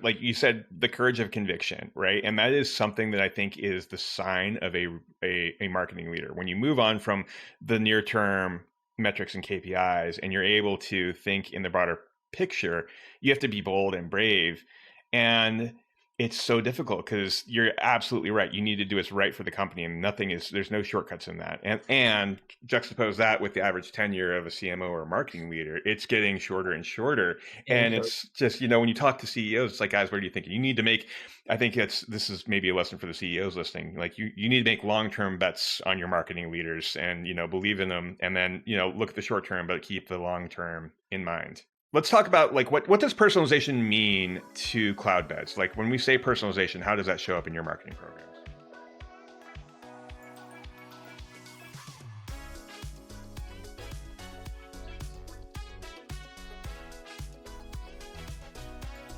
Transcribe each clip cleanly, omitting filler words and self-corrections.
Like you said, the courage of conviction, right? And that is something that I think is the sign of a marketing leader. When you move on from the near term metrics and KPIs and you're able to think in the broader picture, you have to be bold and brave. And it's so difficult because you're absolutely right. You need to do what's right for the company, and there's no shortcuts in that. And juxtapose that with the average tenure of a CMO or a marketing leader, it's getting shorter and shorter. Getting And short. it's just, when you talk to CEOs, it's like, guys, what are you thinking? You need to make, I think this is maybe a lesson for the CEOs listening. Like you need to make long-term bets on your marketing leaders and, believe in them. And then, look at the short term, but keep the long-term in mind. Let's talk about like what does personalization mean to Cloudbeds? Like when we say personalization, how does that show up in your marketing programs?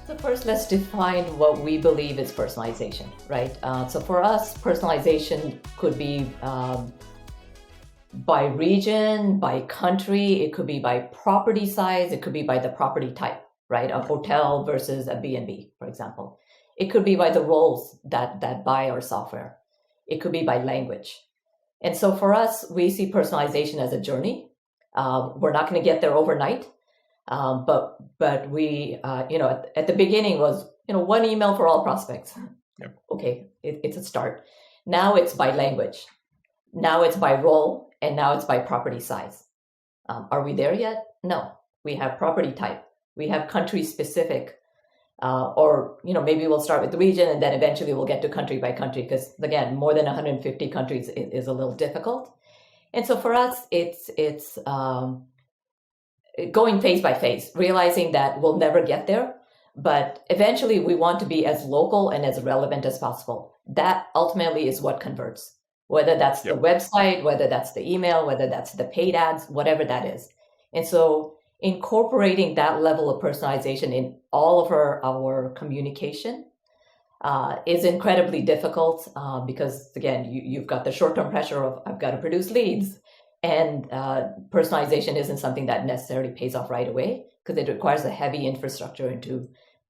So first, let's define what we believe is personalization, right? So for us, personalization could be by region, by country, it could be by property size, it could be by the property type, right? A hotel versus a B&B, for example. It could be by the roles that buy our software. It could be by language. And so for us, we see personalization as a journey. We're not going to get there overnight, but we, at the beginning was, one email for all prospects. Yep. Okay, it's a start. Now it's by language. Now it's by role. And now it's by property size. Are we there yet? No. We have property type. We have country specific, or maybe we'll start with the region and then eventually we'll get to country by country because again, more than 150 countries is a little difficult. And so for us, it's going phase by phase, realizing that we'll never get there, but eventually we want to be as local and as relevant as possible. That ultimately is what converts. Whether that's the website, whether that's the email, whether that's the paid ads, whatever that is. And so incorporating that level of personalization in all of our communication is incredibly difficult because, again, you've got the short-term pressure of I've got to produce leads. And personalization isn't something that necessarily pays off right away because it requires a heavy infrastructure into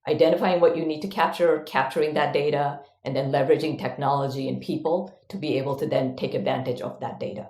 identifying what you need to capture, capturing that data, and then leveraging technology and people to be able to then take advantage of that data.